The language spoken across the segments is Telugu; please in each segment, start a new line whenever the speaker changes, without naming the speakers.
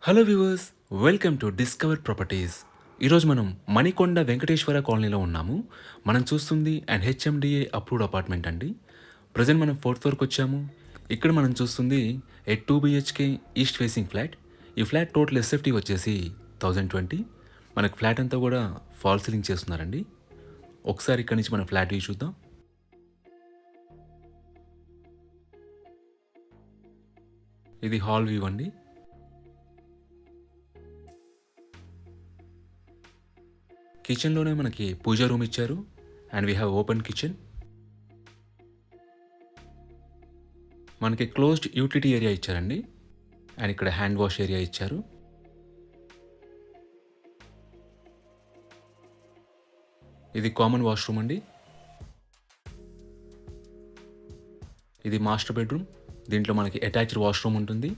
Hello viewers, welcome to discover properties. ఈరోజు మనం మణికొండ వెంకటేశ్వర కాలనీలో ఉన్నాము. మనం చూస్తుంది అండ్ హెచ్ఎండిఏ అప్రూవ్డ్ అపార్ట్మెంట్ అండి. ప్రజెంట్ మనం ఫోర్త్ ఫ్లోర్కి వచ్చాము. ఇక్కడ మనం చూస్తుంది ఏ 2 BHK ఈస్ట్ ఫేసింగ్ ఫ్లాట్. ఈ ఫ్లాట్ టోటల్ ఎస్ఎఫ్టీ వచ్చేసి 1020. మనకు ఫ్లాట్ అంతా కూడా ఫాల్ సీలింగ్ చేస్తున్నారండి. ఒకసారి ఇక్కడ నుంచి మనం ఫ్లాట్ వ్యూ చూద్దాం. ఇది హాల్ వ్యూ అండి. కిచెన్లోనే మనకి పూజా రూమ్ ఇచ్చారు and we have open kitchen. మనకి క్లోజ్డ్ యూటిలిటీ ఏరియా ఇచ్చారండి అండ్ ఇక్కడ హ్యాండ్ వాష్ ఏరియా ఇచ్చారు. ఇది కామన్ వాష్రూమ్ అండి. ఇది మాస్టర్ బెడ్రూమ్. దీంట్లో మనకి అటాచ్డ్ వాష్రూమ్ ఉంటుంది.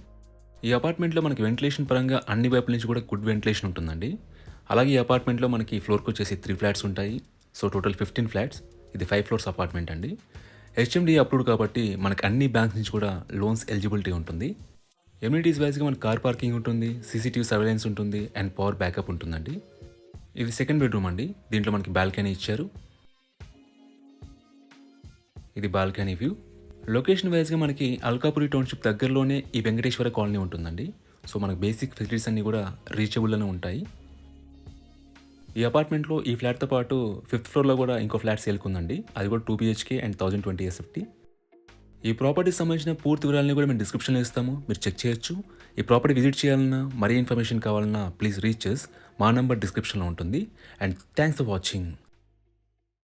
ఈ అపార్ట్మెంట్లో మనకి వెంటిలేషన్ పరంగా అన్ని వైపుల నుంచి కూడా గుడ్ వెంటిలేషన్ ఉంటుందండి. అలాగే ఈ అపార్ట్మెంట్లో మనకి ఫ్లోర్కి వచ్చేసి 3 ఫ్లాట్స్ ఉంటాయి. So total 15 flats. ఇది 5 ఫ్లోర్స్ అపార్ట్మెంట్ అండి. హెచ్ఎండి అప్రూవ్డ్ కాబట్టి మనకి అన్ని బ్యాంక్స్ నుంచి కూడా లోన్స్ ఎలిజిబిలిటీ ఉంటుంది. ఎమ్యూనిటీస్ వైజ్గా మనకి కార్ పార్కింగ్ ఉంటుంది, సీసీటీవీ సర్వేలెన్స్ ఉంటుంది అండ్ పవర్ బ్యాకప్ ఉంటుందండి. ఇది సెకండ్ బెడ్రూమ్ అండి. దీంట్లో మనకి బాల్కనీ ఇచ్చారు. ఇది బాల్కనీ వ్యూ. లొకేషన్ వైజ్గా మనకి అల్కాపురి టౌన్షిప్ దగ్గరలోనే ఈ వెంకటేశ్వర కాలనీ ఉంటుందండి. సో మనకు బేసిక్ ఫెసిలిటీస్ అన్నీ కూడా రీచబుల్లోనే ఉంటాయి. ఈ అపార్ట్మెంట్లో ఈ ఫ్లాట్తో పాటు 5th ఫ్లోర్లో కూడా ఇంకో ఫ్లాట్ సేల్కుందండి. అది కూడా 2 BHK అండ్ 1020 ఎస్ఎఫ్టీ. ఈ ప్రాపర్టీకి సంబంధించిన పూర్తి వివరాలని కూడా మేము డిస్క్రిప్షన్లో ఇస్తాము, మీరు చెక్ చేయొచ్చు. ఈ ప్రాపర్టీ విజిట్ చేయాలన్నా, మరీ ఇన్ఫర్మేషన్ కావాలన్నా ప్లీజ్ రీచ్ మా నంబర్ డిస్క్రిప్షన్లో ఉంటుంది. And thanks for watching.